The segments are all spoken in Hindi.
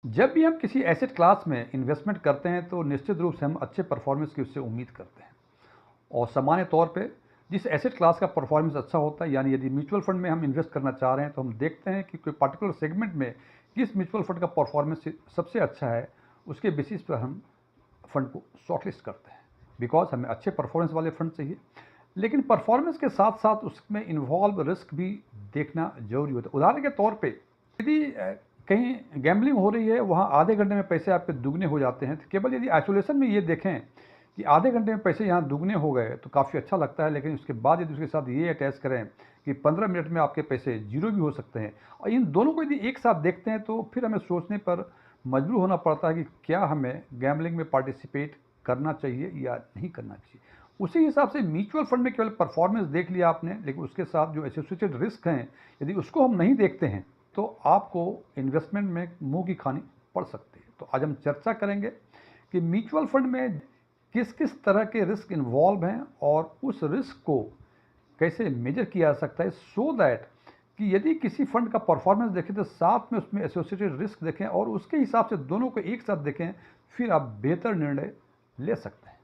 जब भी हम किसी एसेट क्लास में इन्वेस्टमेंट करते हैं तो निश्चित रूप से हम अच्छे परफॉर्मेंस की उससे उम्मीद करते हैं। और सामान्य तौर पे जिस एसेट क्लास का परफॉर्मेंस अच्छा होता है, यानी यदि म्यूचुअल फंड में हम इन्वेस्ट करना चाह रहे हैं तो हम देखते हैं कि कोई पर्टिकुलर सेगमेंट में किस म्यूचुअल फंड का परफॉर्मेंस सबसे अच्छा है। उसके बेसिस पर हम फंड को शॉर्टलिस्ट करते हैं, बिकॉज हमें अच्छे परफॉर्मेंस वाले फंड चाहिए। लेकिन परफॉर्मेंस के साथ साथ उसमें इन्वॉल्व रिस्क भी देखना जरूरी होता है। उदाहरण के तौर पे यदि कहीं गैम्बलिंग हो रही है, वहाँ आधे घंटे में पैसे आपके दुगने हो जाते हैं, तो केवल यदि आइसोलेशन में ये देखें कि आधे घंटे में पैसे यहाँ दुगने हो गए तो काफ़ी अच्छा लगता है। लेकिन उसके बाद यदि उसके साथ ये अटैच करें कि 15 मिनट में आपके पैसे जीरो भी हो सकते हैं, और इन दोनों को यदि एक साथ देखते हैं तो फिर हमें सोचने पर मजबूर होना पड़ता है कि क्या हमें गैम्बलिंग में पार्टिसिपेट करना चाहिए या नहीं करना चाहिए। उसी हिसाब से म्यूचुअल फंड में केवल परफॉर्मेंस देख लिया आपने, लेकिन उसके साथ जो एसोसिएटेड रिस्क हैं यदि उसको हम नहीं देखते हैं तो आपको इन्वेस्टमेंट में मुंह की खानी पड़ सकती है। तो आज हम चर्चा करेंगे कि म्यूचुअल फंड में किस किस तरह के रिस्क इन्वॉल्व हैं और उस रिस्क को कैसे मेजर किया जा सकता है, सो दैट कि यदि किसी फंड का परफॉर्मेंस देखें तो साथ में उसमें एसोसिएटेड रिस्क देखें और उसके हिसाब से दोनों को एक साथ देखें, फिर आप बेहतर निर्णय ले सकते हैं।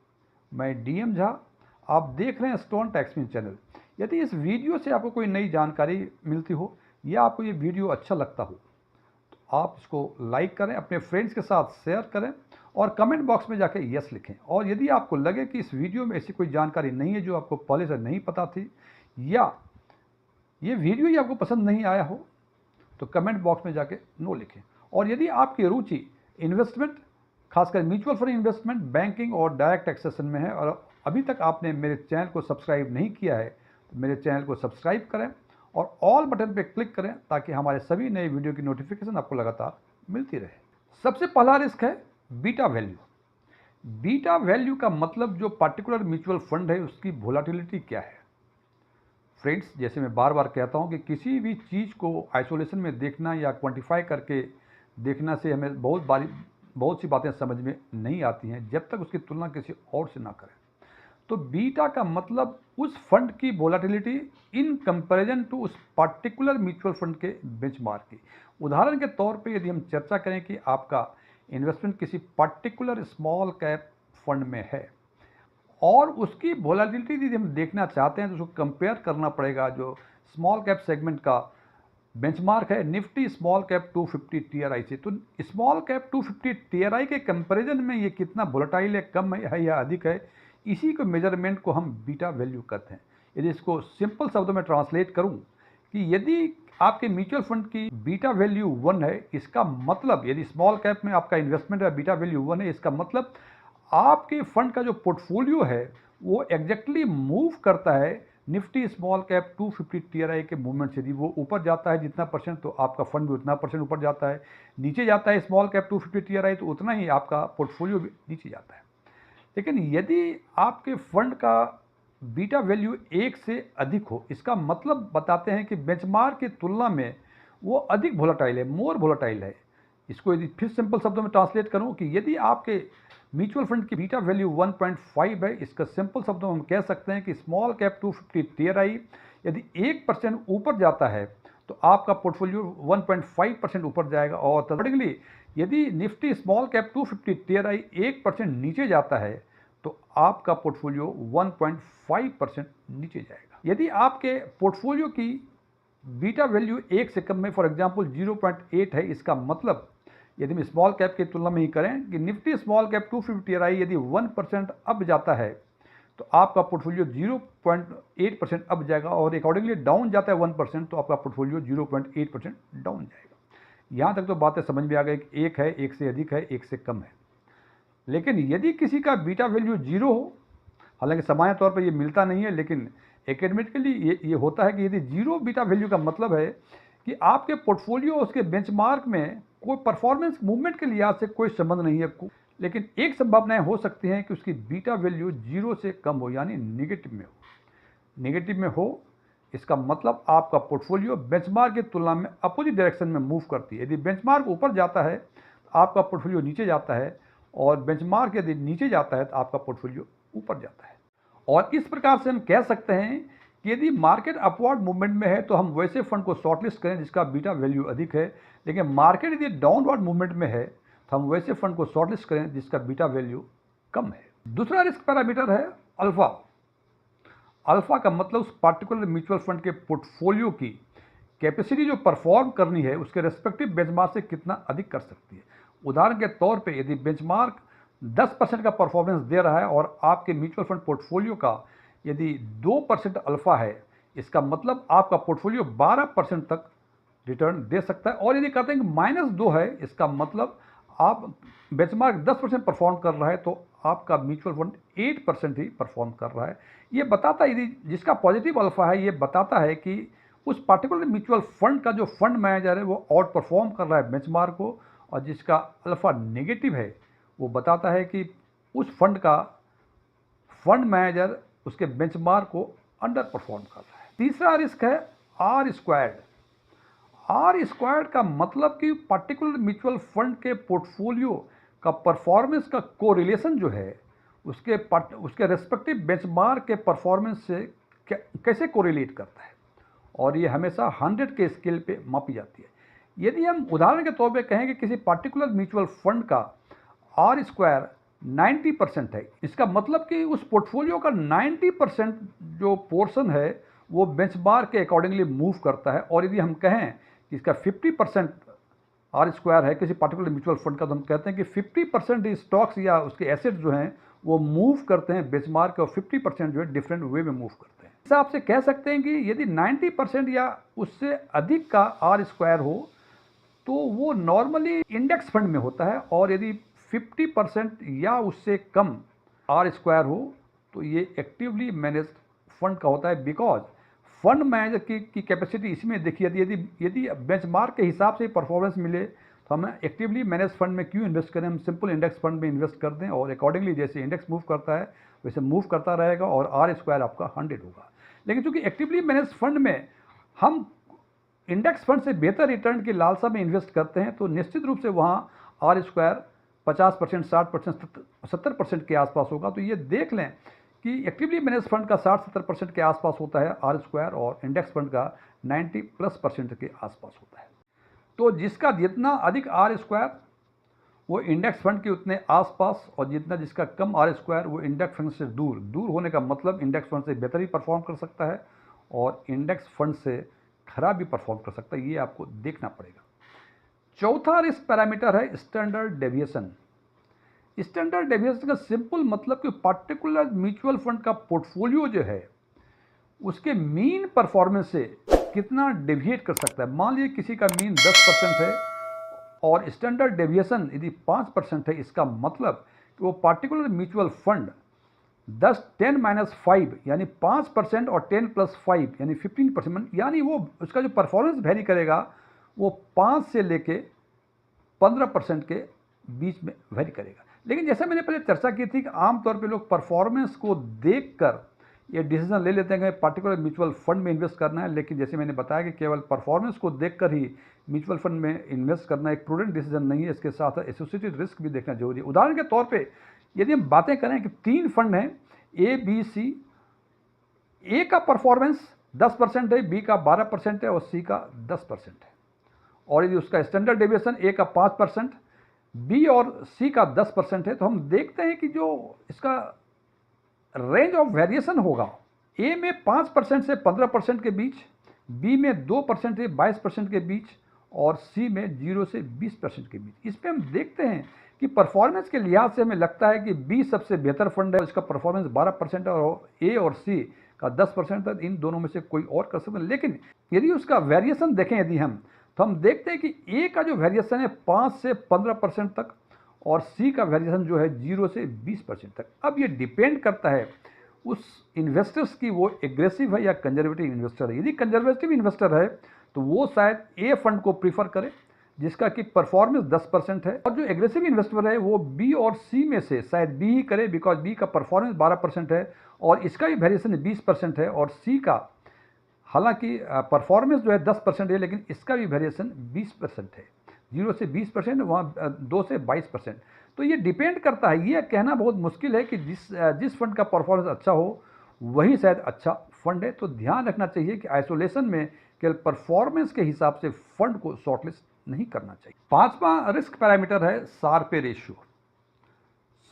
मैं डीएम झा, आप देख रहे हैं स्टोन टैक्समी चैनल। यदि इस वीडियो से आपको कोई नई जानकारी मिलती हो या आपको ये वीडियो अच्छा लगता हो तो आप इसको लाइक करें, अपने फ्रेंड्स के साथ शेयर करें और कमेंट बॉक्स में जाके यस लिखें। और यदि आपको लगे कि इस वीडियो में ऐसी कोई जानकारी नहीं है जो आपको पहले से नहीं पता थी, या ये वीडियो ही आपको पसंद नहीं आया हो, तो कमेंट बॉक्स में जाके नो लिखें। और यदि आपकी रुचि इन्वेस्टमेंट, खासकर म्यूचुअल फंड इन्वेस्टमेंट, बैंकिंग और डायरेक्ट टैक्सेशन में है और अभी तक आपने मेरे चैनल को सब्सक्राइब नहीं किया है, तो मेरे चैनल को सब्सक्राइब करें और ऑल बटन पर क्लिक करें ताकि हमारे सभी नए वीडियो की नोटिफिकेशन आपको लगातार मिलती रहे। सबसे पहला रिस्क है बीटा वैल्यू। बीटा वैल्यू का मतलब जो पर्टिकुलर म्यूचुअल फंड है उसकी वोलाटिलिटी क्या है। फ्रेंड्स, जैसे मैं बार बार कहता हूं कि किसी भी चीज़ को आइसोलेशन में देखना या क्वांटिफाई करके देखना से हमें बहुत सी बातें समझ में नहीं आती हैं जब तक उसकी तुलना किसी और से ना करें। तो बीटा का मतलब उस फंड की वोलाटिलिटी इन कंपैरिजन टू उस पर्टिकुलर म्यूचुअल फंड के बेंचमार्क की। उदाहरण के तौर पे यदि हम चर्चा करें कि आपका इन्वेस्टमेंट किसी पर्टिकुलर स्मॉल कैप फंड में है और उसकी वोलेटिलिटी यदि हम देखना चाहते हैं तो उसको कंपेयर करना पड़ेगा जो स्मॉल कैप सेगमेंट का बेंचमार्क है निफ्टी स्मॉल कैप 250 टीआरआई से। तो स्मॉल कैप 250 टीआरआई के कंपैरिजन में ये कितना वोलेटाइल है, कम है या अधिक है, इसी को मेजरमेंट को हम बीटा वैल्यू कहते हैं। यदि इसको सिंपल शब्दों में ट्रांसलेट करूं कि यदि आपके म्यूचुअल फंड की बीटा वैल्यू 1 है, इसका मतलब यदि स्मॉल कैप में आपका इन्वेस्टमेंट है बीटा वैल्यू 1 है, इसका मतलब आपके फंड का जो पोर्टफोलियो है वो एग्जैक्टली मूव करता है निफ्टी स्मॉल कैप 250 टीआरआई के मूवमेंट से। यदि वो ऊपर जाता है जितना परसेंट तो आपका फंड भी उतना परसेंट ऊपर जाता है, नीचे जाता है स्मॉल कैप 250 टीआरआई तो उतना ही आपका पोर्टफोलियो भी नीचे जाता है। लेकिन यदि आपके फंड का बीटा वैल्यू 1 से अधिक हो, इसका मतलब बताते हैं कि बेंचमार्क की तुलना में वो अधिक वोलेटाइल है, मोर वोलेटाइल है। इसको यदि फिर सिंपल शब्दों में ट्रांसलेट करूं कि यदि आपके म्यूचुअल फंड की बीटा वैल्यू 1.5 है, इसका सिंपल शब्दों में हम कह सकते हैं कि स्मॉल कैप 250 टीआरआई यदि 1% ऊपर जाता है तो आपका पोर्टफोलियो 1.5% ऊपर जाएगा, और अकॉर्डिंगली यदि निफ्टी स्मॉल कैप 250 टीआरआई 1% नीचे जाता है तो आपका पोर्टफोलियो 1.5% नीचे जाएगा। यदि आपके पोर्टफोलियो की बीटा वैल्यू 1 से कम में, फॉर एग्जांपल 0.8 है, इसका मतलब यदि हम स्मॉल कैप की तुलना में ही करें कि निफ्टी स्मॉल कैप 250 टीआरआई यदि 1% अप जाता है तो आपका पोर्टफोलियो 0.8% अप जाएगा, और अकॉर्डिंगली डाउन जाता है 1% तो आपका पोर्टफोलियो 0.8% डाउन जाएगा। यहाँ तक तो बातें समझ में आ गई कि एक है, एक से अधिक है, एक से कम है। लेकिन यदि किसी का बीटा वैल्यू 0 हो, हालांकि सामान्य तौर पर ये मिलता नहीं है, लेकिन एकेडमिकली ये होता है कि यदि 0 बीटा वैल्यू का मतलब है कि आपके पोर्टफोलियो उसके बेंचमार्क में कोई परफॉर्मेंस मूवमेंट के लिहाज से कोई संबंध नहीं है। लेकिन एक संभावनाएं हो सकती हैं कि उसकी बीटा वैल्यू 0 से कम हो, यानी निगेटिव में हो। निगेटिव में हो इसका मतलब आपका पोर्टफोलियो बेंचमार्क की तुलना में अपोजिट डायरेक्शन में मूव करती है। यदि बेंचमार्क ऊपर जाता है तो आपका पोर्टफोलियो नीचे जाता है, और बेंचमार्क यदि नीचे जाता है तो आपका पोर्टफोलियो ऊपर जाता है। और इस प्रकार से हम कह सकते हैं कि यदि मार्केट अपवर्ड मूवमेंट में है तो हम वैसे फंड को शॉर्टलिस्ट करें जिसका बीटा वैल्यू अधिक है, लेकिन मार्केट यदि डाउनवर्ड मूवमेंट में है तो हम वैसे फंड को शॉर्टलिस्ट करें जिसका बीटा वैल्यू कम है। दूसरा रिस्क पैरामीटर है अल्फा। अल्फा का मतलब उस पार्टिकुलर म्यूचुअल फंड के पोर्टफोलियो की कैपेसिटी जो परफॉर्म करनी है उसके रेस्पेक्टिव बेंचमार्क से कितना अधिक कर सकती है। उदाहरण के तौर पे यदि बेंचमार्क 10% का परफॉर्मेंस दे रहा है और आपके म्यूचुअल फंड पोर्टफोलियो का यदि 2% अल्फा है, इसका मतलब आपका पोर्टफोलियो 12% तक रिटर्न दे सकता है। और यदि कहते हैं कि -2 है, इसका मतलब आप बेंचमार्क 10% परफॉर्म कर रहा है तो आपका म्यूचुअल फंड 8% ही परफॉर्म कर रहा है। ये बताता है, यदि जिसका पॉजिटिव अल्फा है, ये बताता है कि उस पार्टिकुलर म्यूचुअल फंड का जो फंड मैनेजर है वो आउट परफॉर्म कर रहा है बेंचमार्क को, और जिसका अल्फा नेगेटिव है वो बताता है कि उस फंड का फंड मैनेजर उसके बेंचमार्क को अंडर परफॉर्म कर रहा है। तीसरा रिस्क है आर स्क्वायर्ड। आर स्क्वायर्ड का मतलब कि पर्टिकुलर म्यूचुअल फंड के पोर्टफोलियो का परफॉर्मेंस का कोरिलेशन जो है उसके रेस्पेक्टिव बेंचमार्क के परफॉर्मेंस से कैसे कोरिलेट करता है, और ये हमेशा 100 के स्केल पे मापी जाती है। यदि हम उदाहरण के तौर पे कहें कि किसी पर्टिकुलर म्यूचुअल फंड का आर स्क्वायर 90% है, इसका मतलब कि उस पोर्टफोलियो का 90% जो पोर्शन है वो बेंचमार्क के अकॉर्डिंगली मूव करता है। और यदि हम कहें कि इसका 50% आर स्क्वायर है किसी पर्टिकुलर म्यूचुअल फंड का, तो हम कहते हैं कि 50% स्टॉक्स या उसके एसेट्स जो हैं वो मूव करते हैं बेंचमार्क, और 50% जो है डिफरेंट वे में मूव करते हैं। इस हिसाब से कह सकते हैं कि यदि 90% या उससे अधिक का आर स्क्वायर हो तो वो नॉर्मली इंडेक्स फंड में होता है, और यदि 50% या उससे कम आर स्क्वायर हो तो ये एक्टिवली मैनेज्ड फंड का होता है। बिकॉज फंड मैनेजर की कैपेसिटी इसमें देखिए, यदि बेंचमार्क के हिसाब से परफॉर्मेंस मिले तो हम एक्टिवली मैनेज फंड में क्यों इन्वेस्ट करें, हम सिंपल इंडेक्स फंड में इन्वेस्ट कर दें और अकॉर्डिंगली जैसे इंडेक्स मूव करता है वैसे मूव करता रहेगा और आर स्क्वायर आपका 100 होगा। लेकिन चूंकि एक्टिवली मैनेज फंड में हम इंडेक्स फंड से बेहतर रिटर्न की लालसा में इन्वेस्ट करते हैं तो निश्चित रूप से वहाँ आर स्क्वायर 50%, 60%, 70% के आसपास होगा। तो ये देख लें कि एक्टिवली मैनेज फंड का 60-70% के आसपास होता है आर स्क्वायर, और इंडेक्स फंड का 90+% के आसपास होता है। तो जिसका जितना अधिक आर स्क्वायर वो इंडेक्स फंड के उतने आसपास, और जिसका कम आर स्क्वायर वो इंडेक्स फंड से दूर होने का मतलब इंडेक्स फंड से बेहतर ही परफॉर्म कर सकता है और इंडेक्स फंड से खराब भी परफॉर्म कर सकता है। ये आपको देखना पड़ेगा। चौथा रिस्क पैरामीटर है स्टैंडर्ड डेविएशन। स्टैंडर्ड डेविएशन का सिंपल मतलब कि पर्टिकुलर म्यूचुअल फंड का पोर्टफोलियो जो है उसके मीन परफॉर्मेंस से कितना डेविएट कर सकता है। मान लीजिए किसी का मीन 10% है और स्टैंडर्ड डेविएशन यदि 5% है, इसका मतलब कि वो पर्टिकुलर म्यूचुअल फंड 10 यानी 5% और 10+5 यानी 15%, यानी वो उसका जो परफॉर्मेंस वेरी करेगा वो 5 से लेके 15% के बीच में वेरी करेगा। लेकिन जैसे मैंने पहले चर्चा की थी कि आमतौर पे लोग परफॉर्मेंस को देखकर ये डिसीजन ले लेते हैं कि पर्टिकुलर म्यूचुअल फंड में इन्वेस्ट करना है, लेकिन जैसे मैंने बताया कि केवल परफॉर्मेंस को देखकर ही म्यूचुअल फंड में इन्वेस्ट करना एक प्रूडेंट डिसीजन नहीं है, इसके साथ एसोसिएटेड रिस्क भी देखना जरूरी है। उदाहरण के तौर पे यदि हम बातें करें कि 3 फंड हैं ए बी सी, ए का परफॉर्मेंस 10% है, बी का 12% है और सी का 10% है, और यदि उसका स्टैंडर्ड डेविएशन ए का 5%, बी और सी का 10% है, तो हम देखते हैं कि जो इसका रेंज ऑफ वेरिएशन होगा ए में 5% से 15% के बीच, बी में 2% से 22% के बीच और सी में 0 से 20% के बीच। इस पर हम देखते हैं कि परफॉर्मेंस के लिहाज से हमें लगता है कि बी सबसे बेहतर फंड है, इसका परफॉर्मेंस 12% और ए और सी का 10% है, इन दोनों में से कोई और कर सकते हैं। लेकिन यदि उसका वेरिएशन देखें यदि हम, तो हम देखते हैं कि ए का जो वेरिएशन है 5 से 15% तक और सी का वेरिएशन जो है 0 से 20% तक। अब ये डिपेंड करता है उस इन्वेस्टर्स की, वो एग्रेसिव है या कंजर्वेटिव इन्वेस्टर है। यदि कंजर्वेटिव इन्वेस्टर है तो वो शायद ए फंड को प्रीफर करे जिसका कि परफॉर्मेंस 10% है, और जो एग्रेसिव इन्वेस्टर है वो बी और सी में से शायद बी ही करे, बिकॉज बी का परफॉर्मेंस 12% है और इसका भी वेरिएशन 20% है, और सी का हालांकि परफॉर्मेंस जो है 10% है लेकिन इसका भी वेरिएशन 20% है, 0 से 20%, वहाँ 2 से 22%। तो ये डिपेंड करता है। ये कहना बहुत मुश्किल है कि जिस फंड का परफॉर्मेंस अच्छा हो वही शायद अच्छा फंड है। तो ध्यान रखना चाहिए कि आइसोलेशन में केवल परफॉर्मेंस के हिसाब से फंड को शॉर्टलिस्ट नहीं करना चाहिए। पांचवा रिस्क पैरामीटर है शार्पे रेशियो।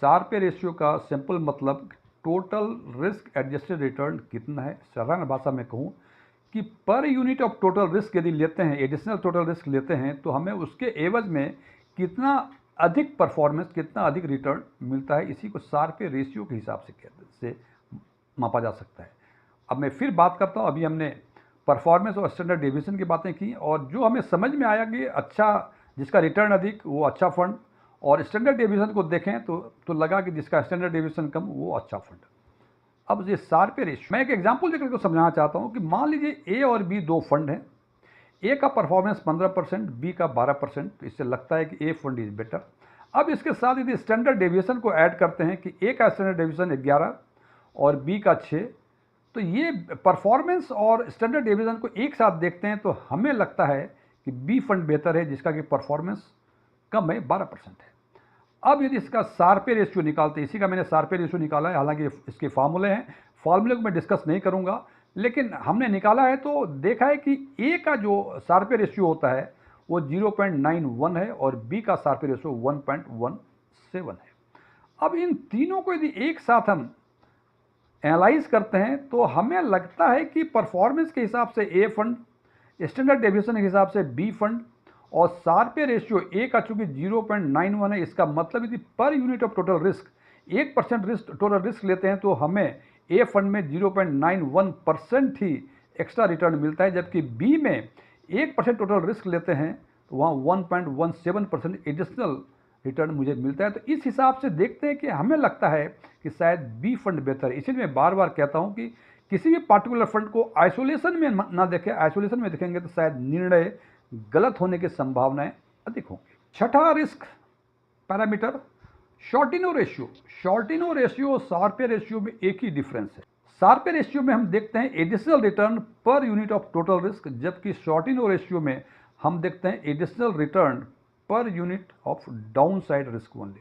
शार्पे रेशियो का सिंपल मतलब टोटल रिस्क एडजस्टेड रिटर्न कितना है। साधारण भाषा में कहूँ कि per unit of total risk यदि लेते हैं, एडिशनल टोटल रिस्क लेते हैं, तो हमें उसके एवज में कितना अधिक परफॉर्मेंस, कितना अधिक रिटर्न मिलता है, इसी को शार्पे रेशियो के हिसाब से मापा जा सकता है। अब मैं फिर बात करता हूँ, अभी हमने परफॉर्मेंस और स्टैंडर्ड डेविएशन की बातें की, और जो हमें समझ में आया कि अच्छा, जिसका रिटर्न अधिक वो अच्छा फंड, और स्टैंडर्ड डेविएशन को देखें तो लगा कि जिसका स्टैंडर्ड डेविएशन कम वो अच्छा फंड। अब ये शार्पे रेशियो, मैं एक एग्जांपल देकर को समझाना चाहता हूँ कि मान लीजिए ए और बी दो फंड हैं, ए का परफॉर्मेंस 15%, बी का 12%, तो इससे लगता है कि ए फंड इज बेटर। अब इसके साथ यदि स्टैंडर्ड डेविएशन को ऐड करते हैं कि ए का स्टैंडर्ड डेविएशन 11 और बी का 6, तो ये परफॉर्मेंस और स्टैंडर्ड डेविएशन को एक साथ देखते हैं तो हमें लगता है कि बी फंड बेहतर है, जिसका कि परफॉर्मेंस कम है, 12% है। अब यदि इसका शार्पे रेशियो निकालते हैं, इसी का मैंने शार्पे रेशियो निकाला है, हालांकि इसके फार्मूले हैं, फार्मूले को मैं डिस्कस नहीं करूंगा, लेकिन हमने निकाला है तो देखा है कि ए का जो शार्पे रेशियो होता है वो 0.91 है और बी का शार्पे रेशियो 1.17 है। अब इन तीनों को यदि एक साथ हम एनालाइज करते हैं तो हमें लगता है कि परफॉर्मेंस के हिसाब से ए फंड, स्टैंडर्ड डेविएशन के हिसाब से बी फंड, और शार्पे रेशियो ए का चूंकि 0.91 है, इसका मतलब यदि per unit of total risk 1% risk total risk लेते हैं तो हमें ए फंड में 0.91% ही एक्स्ट्रा रिटर्न मिलता है, जबकि बी में 1% टोटल रिस्क लेते हैं तो वहाँ 1.17% एडिशनल रिटर्न मुझे मिलता है। तो इस हिसाब से देखते हैं कि हमें लगता है कि शायद बी फंड बेहतर है। इसलिए मैं बार बार कहता हूँ कि किसी भी पार्टिकुलर फंड को आइसोलेशन में ना देखें, आइसोलेशन में देखेंगे तो शायद निर्णय गलत होने की संभावनाएं अधिक होंगी। छठा रिस्क पैरामीटर शॉर्टिनो रेशियो। शॉर्टिनो रेशियो और शार्पे रेशियो में एक ही डिफरेंस है। शार्पे रेशियो में हम देखते हैं additional return per unit of total risk, जबकि शॉर्टिनो रेशियो में हम देखते हैं additional return per unit of down side risk only.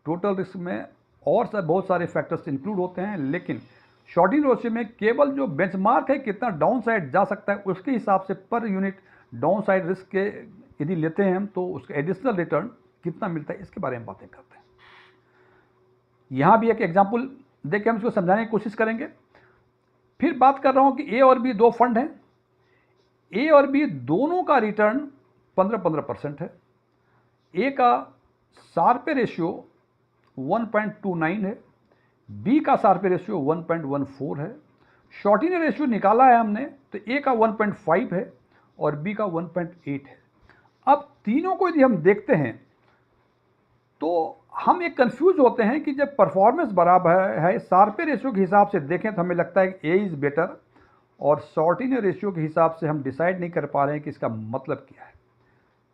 Total risk में और बहुत सारे फैक्टर्स इंक्लूड होते हैं, लेकिन शॉर्टिनो रेशियो में केवल जो बेंचमार्क है कितना डाउन साइड जा सकता है उसके हिसाब से per unit down side risk के यदि लेते हैं हम तो उसका एडिशनल रिटर्न कितना मिलता है, इसके बारे में बातें करते हैं। यहां भी एक एग्जांपल देके हम इसको समझाने की कोशिश करेंगे। फिर बात कर रहा हूं कि ए और बी दो फंड हैं, ए और बी दोनों का रिटर्न 15-15% है। ए का शार्पे रेशियो 1.29 है, बी का शार्पे रेशियो 1.14 है। शॉर्टिनो रेशियो निकाला है हमने तो ए का 1.5 है और बी का 1.8 है। अब तीनों को यदि हम देखते हैं तो हम एक कंफ्यूज होते हैं कि जब परफॉर्मेंस बराबर है, शार्पे रेशियो के हिसाब से देखें तो हमें लगता है कि ए इज़ बेटर, और शॉर्टिनो रेशियो के हिसाब से हम डिसाइड नहीं कर पा रहे हैं कि इसका मतलब क्या है।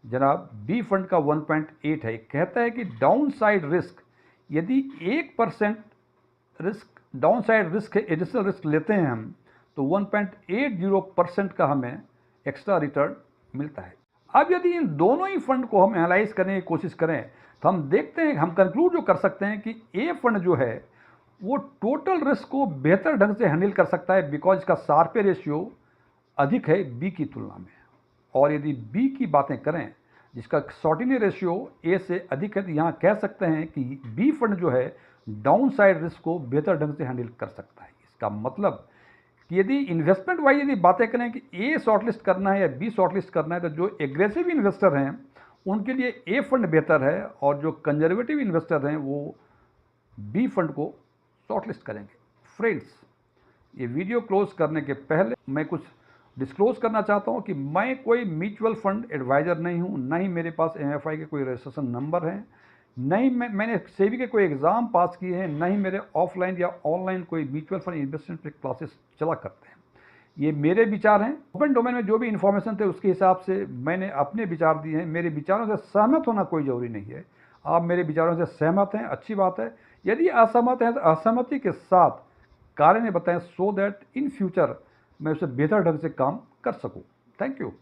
जनाब बी फंड का 1.8 है, कहता है कि डाउन साइड रिस्क यदि 1% risk down side risk additional risk लेते हैं हम तो 1.80% का हमें एक्स्ट्रा रिटर्न मिलता है। अब यदि इन दोनों ही फंड को हम एनालाइज करने की कोशिश करें तो हम देखते हैं, हम कंक्लूड जो कर सकते हैं कि ए फंड जो है वो टोटल रिस्क को बेहतर ढंग से हैंडल कर सकता है, बिकॉज इसका शार्पे रेशियो अधिक है बी की तुलना में। और यदि बी की बातें करें जिसका शॉर्टिनो रेशियो ए से अधिक है, तो यहाँ कह सकते हैं कि बी फंड जो है डाउन साइड रिस्क को बेहतर ढंग से हैंडल कर सकता है। इसका मतलब कि यदि इन्वेस्टमेंट वाइज यदि बातें करें कि ए शॉर्टलिस्ट करना है या बी शॉर्टलिस्ट करना है, तो जो एग्रेसिव इन्वेस्टर हैं उनके लिए ए फंड बेहतर है, और जो कंजर्वेटिव इन्वेस्टर हैं वो बी फंड को शॉर्टलिस्ट करेंगे। फ्रेंड्स, ये वीडियो क्लोज करने के पहले मैं कुछ डिस्क्लोज करना चाहता हूँ कि मैं कोई म्यूचुअल फंड एडवाइज़र नहीं हूँ, न ही मेरे पास MFI के कोई रजिस्ट्रेशन नंबर हैं, न ही मैंने सेबी के कोई एग्ज़ाम पास किए हैं, न ही मेरे ऑफलाइन या ऑनलाइन कोई म्यूचुअल फंड इन्वेस्टमेंट के क्लासेस चला करते हैं। ये मेरे विचार हैं, ओपन डोमेन में जो भी इन्फॉर्मेशन थे उसके हिसाब से मैंने अपने विचार दिए हैं। मेरे विचारों से सहमत होना कोई ज़रूरी नहीं है। आप मेरे विचारों से सहमत हैं, अच्छी बात है। यदि असहमत हैं तो असहमति के साथ कारण बताएं, सो दैट इन फ्यूचर मैं उसे बेहतर ढंग से काम कर सकूं। Thank you.